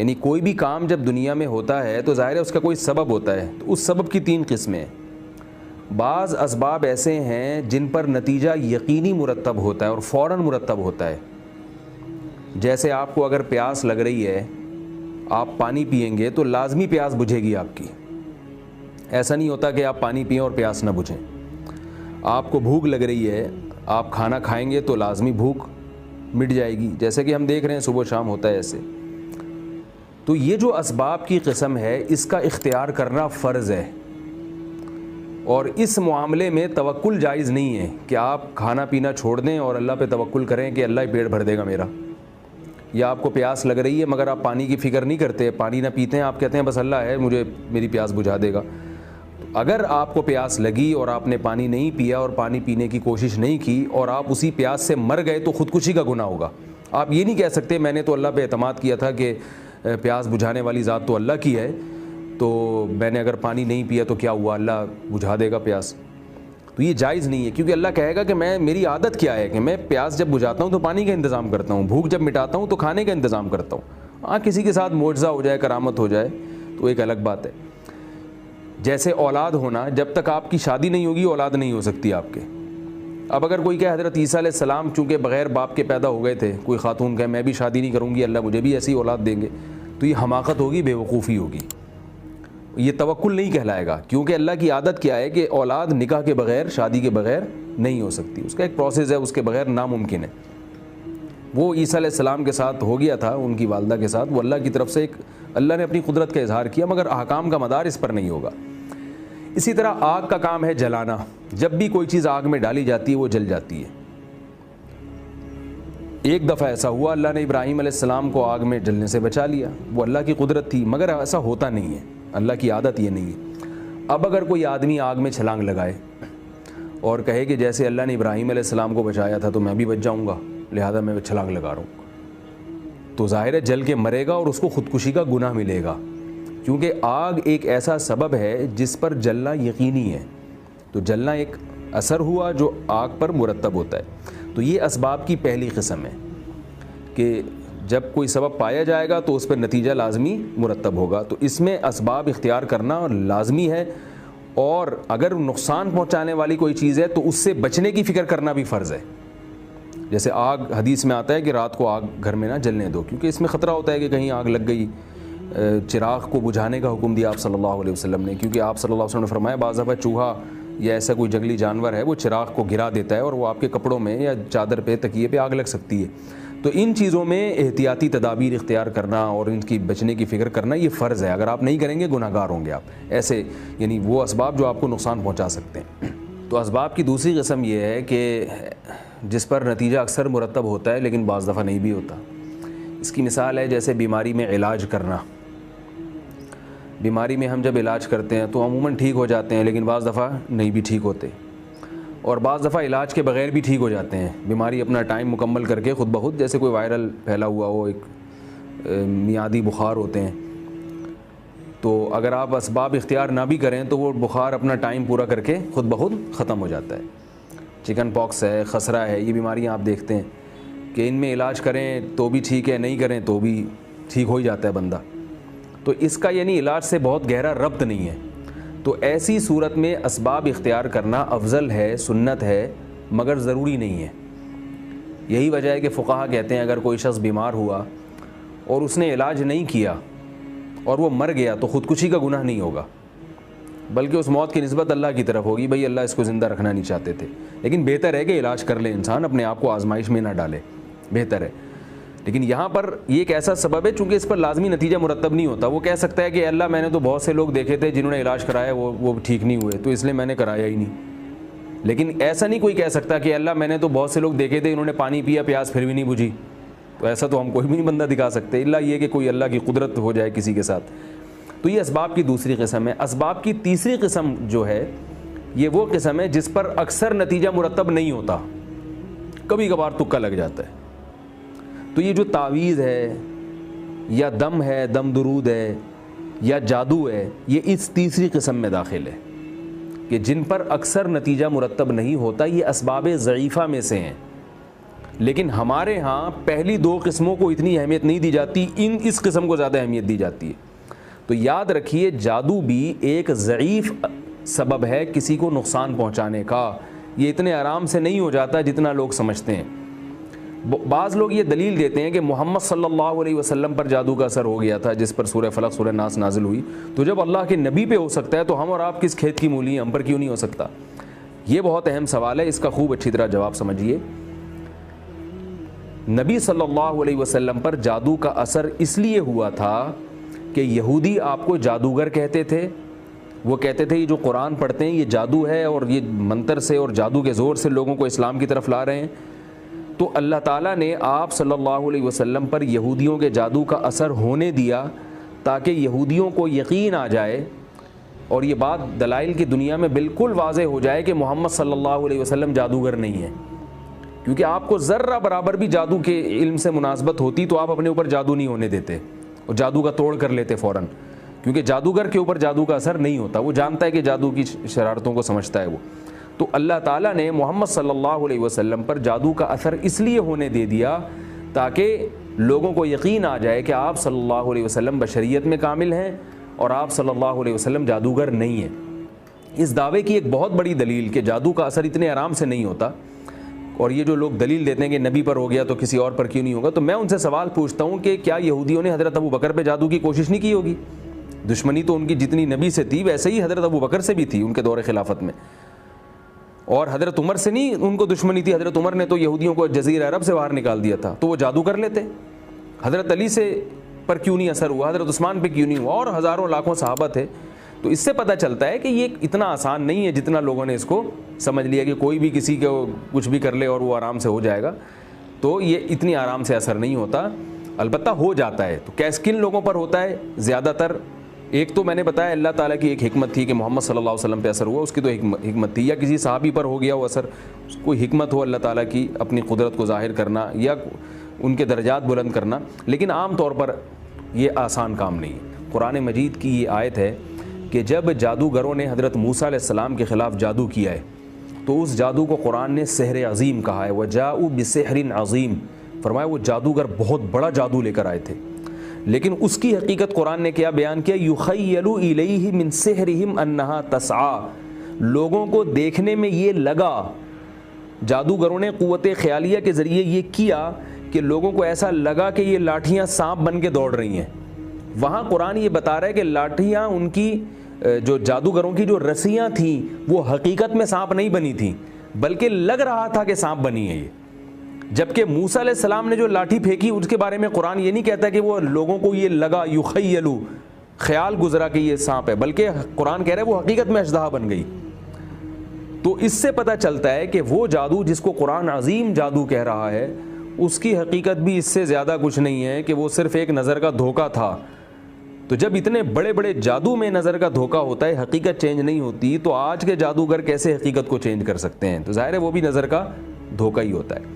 یعنی کوئی بھی کام جب دنیا میں ہوتا ہے تو ظاہر ہے اس کا کوئی سبب ہوتا ہے، تو اس سبب کی 3 قسمیں ہیں۔ بعض اسباب ایسے ہیں جن پر نتیجہ یقینی مرتب ہوتا ہے اور فوراً مرتب ہوتا ہے، جیسے آپ کو اگر پیاس لگ رہی ہے، آپ پانی پئیں گے تو لازمی پیاس بجھے گی آپ کی، ایسا نہیں ہوتا کہ آپ پانی پئیں اور پیاس نہ بجھیں۔ آپ کو بھوک لگ رہی ہے، آپ کھانا کھائیں گے تو لازمی بھوک مٹ جائے گی، جیسے کہ ہم دیکھ رہے ہیں صبح شام ہوتا ہے ایسے۔ تو یہ جو اسباب کی قسم ہے اس کا اختیار کرنا فرض ہے، اور اس معاملے میں توکل جائز نہیں ہے کہ آپ کھانا پینا چھوڑ دیں اور اللہ پہ توکل کریں کہ اللہ ہی پیٹ بھر دے گا میرا، یا آپ کو پیاس لگ رہی ہے مگر آپ پانی کی فکر نہیں کرتے، پانی نہ پیتے ہیں، آپ کہتے ہیں بس اللہ ہے مجھے میری پیاس بجھا دے گا۔ اگر آپ کو پیاس لگی اور آپ نے پانی نہیں پیا اور پانی پینے کی کوشش نہیں کی اور آپ اسی پیاس سے مر گئے تو خودکشی کا گناہ ہوگا۔ آپ یہ نہیں کہہ سکتے میں نے تو اللہ پہ اعتماد کیا تھا کہ پیاس بجھانے والی ذات تو اللہ کی ہے، تو میں نے اگر پانی نہیں پیا تو کیا ہوا، اللہ بجھا دے گا پیاس۔ تو یہ جائز نہیں ہے، کیونکہ اللہ کہے گا کہ میری عادت کیا ہے کہ میں پیاس جب بجھاتا ہوں تو پانی کا انتظام کرتا ہوں، بھوک جب مٹاتا ہوں تو کھانے کا انتظام کرتا ہوں۔ ہاں کسی کے ساتھ معجزہ ہو جائے، کرامت ہو جائے تو ایک الگ بات ہے۔ جیسے اولاد ہونا، جب تک آپ کی شادی نہیں ہوگی اولاد نہیں ہو سکتی آپ کے۔ اب اگر کوئی کہے حضرت عیسیٰ علیہ السلام چونکہ بغیر باپ کے پیدا ہو گئے تھے، کوئی خاتون کہے میں بھی شادی نہیں کروں گی، اللہ مجھے بھی ایسی اولاد دیں گے، تو یہ حماقت ہوگی، بے وقوفی ہوگی، یہ توکل نہیں کہلائے گا، کیونکہ اللہ کی عادت کیا ہے کہ اولاد نکاح کے بغیر، شادی کے بغیر نہیں ہو سکتی، اس کا ایک پروسیس ہے، اس کے بغیر ناممکن ہے۔ وہ عیسیٰ علیہ السلام کے ساتھ ہو گیا تھا، ان کی والدہ کے ساتھ، وہ اللہ کی طرف سے ایک اللہ نے اپنی قدرت کا اظہار کیا، مگر احکام کا مدار اس پر نہیں ہوگا۔ اسی طرح آگ کا کام ہے جلانا، جب بھی کوئی چیز آگ میں ڈالی جاتی ہے وہ جل جاتی ہے۔ ایک دفعہ ایسا ہوا، اللہ نے ابراہیم علیہ السلام کو آگ میں جلنے سے بچا لیا، وہ اللہ کی قدرت تھی، مگر ایسا ہوتا نہیں ہے، اللہ کی عادت یہ نہیں ہے۔ اب اگر کوئی آدمی آگ میں چھلانگ لگائے اور کہے کہ جیسے اللہ نے ابراہیم علیہ السلام کو بچایا تھا تو میں بھی بچ جاؤں گا، لہذا میں چھلانگ لگا رہا ہوں، تو ظاہر ہے جل کے مرے گا اور اس کو خودکشی کا گناہ ملے گا، کیونکہ آگ ایک ایسا سبب ہے جس پر جلنا یقینی ہے، تو جلنا ایک اثر ہوا جو آگ پر مرتب ہوتا ہے۔ تو یہ اسباب کی پہلی قسم ہے کہ جب کوئی سبب پایا جائے گا تو اس پر نتیجہ لازمی مرتب ہوگا، تو اس میں اسباب اختیار کرنا لازمی ہے، اور اگر نقصان پہنچانے والی کوئی چیز ہے تو اس سے بچنے کی فکر کرنا بھی فرض ہے۔ جیسے آگ، حدیث میں آتا ہے کہ رات کو آگ گھر میں نہ جلنے دو، کیونکہ اس میں خطرہ ہوتا ہے کہ کہیں آگ لگ گئی۔ چراغ کو بجھانے کا حکم دیا آپ صلی اللہ علیہ وسلم نے، کیونکہ آپ صلی اللہ علیہ وسلم نے فرمایا بعض دفعہ چوہا یا ایسا کوئی جنگلی جانور ہے وہ چراغ کو گرا دیتا ہے اور وہ آپ کے کپڑوں میں یا چادر پہ، تکیے پہ آگ لگ سکتی ہے۔ تو ان چیزوں میں احتیاطی تدابیر اختیار کرنا اور ان کی بچنے کی فکر کرنا یہ فرض ہے، اگر آپ نہیں کریں گے گناہ گار ہوں گے آپ، ایسے یعنی وہ اسباب جو آپ کو نقصان پہنچا سکتے ہیں۔ تو اسباب کی دوسری قسم یہ ہے کہ جس پر نتیجہ اکثر مرتب ہوتا ہے لیکن بعض دفعہ نہیں بھی ہوتا۔ اس کی مثال ہے جیسے بیماری میں علاج کرنا، بیماری میں ہم جب علاج کرتے ہیں تو عموماً ٹھیک ہو جاتے ہیں، لیکن بعض دفعہ نہیں بھی ٹھیک ہوتے، اور بعض دفعہ علاج کے بغیر بھی ٹھیک ہو جاتے ہیں، بیماری اپنا ٹائم مکمل کر کے خود بخود، جیسے کوئی وائرل پھیلا ہوا ہو، ایک میعادی بخار ہوتے ہیں، تو اگر آپ اسباب اختیار نہ بھی کریں تو وہ بخار اپنا ٹائم پورا کر کے خود بخود ختم ہو جاتا ہے۔ چکن پاکس ہے، خسرہ ہے، یہ بیماریاں آپ دیکھتے ہیں کہ ان میں علاج کریں تو بھی ٹھیک ہے، نہیں کریں تو بھی ٹھیک ہو ہی جاتا ہے بندہ، تو اس کا یعنی علاج سے بہت گہرا ربط نہیں ہے۔ تو ایسی صورت میں اسباب اختیار کرنا افضل ہے، سنت ہے، مگر ضروری نہیں ہے۔ یہی وجہ ہے کہ فقہا کہتے ہیں اگر کوئی شخص بیمار ہوا اور اس نے علاج نہیں کیا اور وہ مر گیا تو خودکشی کا گناہ نہیں ہوگا، بلکہ اس موت کی نسبت اللہ کی طرف ہوگی، بھئی اللہ اس کو زندہ رکھنا نہیں چاہتے تھے، لیکن بہتر ہے کہ علاج کر لے انسان، اپنے آپ کو آزمائش میں نہ ڈالے، بہتر ہے۔ لیکن یہاں پر یہ ایک ایسا سبب ہے چونکہ اس پر لازمی نتیجہ مرتب نہیں ہوتا، وہ کہہ سکتا ہے کہ اللہ میں نے تو بہت سے لوگ دیکھے تھے جنہوں نے علاج کرایا وہ ٹھیک نہیں ہوئے، تو اس لیے میں نے کرایا ہی نہیں۔ لیکن ایسا نہیں کوئی کہہ سکتا کہ اللہ میں نے تو بہت سے لوگ دیکھے تھے انہوں نے پانی پیا، پیاس پھر بھی نہیں بجھی، تو ایسا تو ہم کوئی بھی نہیں بندہ دکھا سکتے، اللہ یہ کہ کوئی اللہ کی قدرت ہو جائے کسی کے ساتھ۔ تو یہ اسباب کی دوسری قسم ہے۔ اسباب کی تیسری قسم جو ہے یہ وہ قسم ہے جس پر اکثر نتیجہ مرتب نہیں ہوتا، کبھی کبھار تکا لگ جاتا ہے۔ تو یہ جو تعویذ ہے یا دم ہے، دم درود ہے یا جادو ہے، یہ اس تیسری قسم میں داخل ہے کہ جن پر اکثر نتیجہ مرتب نہیں ہوتا، یہ اسباب ضعیفہ میں سے ہیں، لیکن ہمارے ہاں پہلی دو قسموں کو اتنی اہمیت نہیں دی جاتی، اس قسم کو زیادہ اہمیت دی جاتی ہے۔ تو یاد رکھیے جادو بھی ایک ضعیف سبب ہے کسی کو نقصان پہنچانے کا، یہ اتنے آرام سے نہیں ہو جاتا جتنا لوگ سمجھتے ہیں۔ بعض لوگ یہ دلیل دیتے ہیں کہ محمد صلی اللہ علیہ وسلم پر جادو کا اثر ہو گیا تھا جس پر سورہ فلق سورہ ناس نازل ہوئی، تو جب اللہ کے نبی پہ ہو سکتا ہے تو ہم اور آپ کس کھیت کی مولی ہیں، ہم پر کیوں نہیں ہو سکتا؟ یہ بہت اہم سوال ہے، اس کا خوب اچھی طرح جواب سمجھیے۔ نبی صلی اللہ علیہ وسلم پر جادو کا اثر اس لیے ہوا تھا کہ یہودی آپ کو جادوگر کہتے تھے، وہ کہتے تھے یہ جو قرآن پڑھتے ہیں یہ جادو ہے اور یہ منتر سے اور جادو کے زور سے لوگوں کو اسلام کی طرف لا رہے ہیں۔ تو اللہ تعالیٰ نے آپ صلی اللہ علیہ وسلم پر یہودیوں کے جادو کا اثر ہونے دیا تاکہ یہودیوں کو یقین آ جائے اور یہ بات دلائل کی دنیا میں بالکل واضح ہو جائے کہ محمد صلی اللہ علیہ وسلم جادوگر نہیں ہے، کیونکہ آپ کو ذرہ برابر بھی جادو کے علم سے مناسبت ہوتی تو آپ اپنے اوپر جادو نہیں ہونے دیتے اور جادو کا توڑ کر لیتے فوراً، کیونکہ جادوگر کے اوپر جادو کا اثر نہیں ہوتا، وہ جانتا ہے کہ جادو کی شرارتوں کو سمجھتا ہے وہ۔ تو اللہ تعالیٰ نے محمد صلی اللہ علیہ وسلم پر جادو کا اثر اس لیے ہونے دے دیا تاکہ لوگوں کو یقین آ جائے کہ آپ صلی اللہ علیہ وسلم بشریت میں کامل ہیں اور آپ صلی اللہ علیہ وسلم جادوگر نہیں ہیں۔ اس دعوے کی ایک بہت بڑی دلیل کہ جادو کا اثر اتنے آرام سے نہیں ہوتا، اور یہ جو لوگ دلیل دیتے ہیں کہ نبی پر ہو گیا تو کسی اور پر کیوں نہیں ہوگا، تو میں ان سے سوال پوچھتا ہوں کہ کیا یہودیوں نے حضرت ابو بکر پہ جادو کی کوشش نہیں کی ہوگی؟ دشمنی تو ان کی جتنی نبی سے تھی ویسے ہی حضرت ابو بکر سے بھی تھی ان کے دور خلافت میں، اور حضرت عمر سے نہیں ان کو دشمنی تھی، حضرت عمر نے تو یہودیوں کو جزیرہ عرب سے باہر نکال دیا تھا، تو وہ جادو کر لیتے۔ حضرت علی سے پر کیوں نہیں اثر ہوا، حضرت عثمان پہ کیوں نہیں ہوا، اور ہزاروں لاکھوں صحابہ تھے۔ تو اس سے پتہ چلتا ہے کہ یہ اتنا آسان نہیں ہے جتنا لوگوں نے اس کو سمجھ لیا کہ کوئی بھی کسی کو کچھ بھی کر لے اور وہ آرام سے ہو جائے گا، تو یہ اتنی آرام سے اثر نہیں ہوتا، البتہ ہو جاتا ہے۔ تو کن لوگوں پر ہوتا ہے زیادہ تر؟ ایک تو میں نے بتایا اللہ تعالیٰ کی ایک حکمت تھی کہ محمد صلی اللہ علیہ وسلم پہ اثر ہوا، اس کی تو حکمت تھی، یا کسی صحابی پر ہو گیا وہ اثر، کوئی حکمت ہو اللہ تعالیٰ کی اپنی قدرت کو ظاہر کرنا یا ان کے درجات بلند کرنا، لیکن عام طور پر یہ آسان کام نہیں ہے۔ قرآن مجید کی یہ آیت ہے کہ جب جادوگروں نے حضرت موسیٰ علیہ السلام کے خلاف جادو کیا ہے تو اس جادو کو قرآن نے سحر عظیم کہا ہے، وَجَاءُوا بِسِحْرٍ عَظِيمٍ، فرمایا وہ جادوگر بہت بڑا جادو لے کر آئے تھے، لیکن اس کی حقیقت قرآن نے کیا بیان کیا؟ یُخَيَّلُ إِلَيْهِ مِن سِحْرِهِمْ أَنَّهَا تَسْعَىٰ، لوگوں کو دیکھنے میں یہ لگا، جادوگروں نے قوت خیالیہ کے ذریعے یہ کیا کہ لوگوں کو ایسا لگا کہ یہ لاٹھیاں سانپ بن کے دوڑ رہی ہیں۔ وہاں قرآن یہ بتا رہا ہے کہ لاٹھیاں ان کی جو جادوگروں کی جو رسیاں تھیں وہ حقیقت میں سانپ نہیں بنی تھیں بلکہ لگ رہا تھا کہ سانپ بنی ہے یہ، جبکہ موسیٰ علیہ السلام نے جو لاٹھی پھینکی اس کے بارے میں قرآن یہ نہیں کہتا کہ وہ لوگوں کو یہ لگا، یخیلو، خیال گزرا کہ یہ سانپ ہے، بلکہ قرآن کہہ رہا ہے وہ حقیقت میں اژدہا بن گئی۔ تو اس سے پتہ چلتا ہے کہ وہ جادو جس کو قرآن عظیم جادو کہہ رہا ہے اس کی حقیقت بھی اس سے زیادہ کچھ نہیں ہے کہ وہ صرف ایک نظر کا دھوکہ تھا۔ تو جب اتنے بڑے بڑے جادو میں نظر کا دھوکہ ہوتا ہے، حقیقت چینج نہیں ہوتی، تو آج کے جادوگر کیسے حقیقت کو چینج کر سکتے ہیں؟ تو ظاہر ہے وہ بھی نظر کا دھوکہ ہی ہوتا ہے۔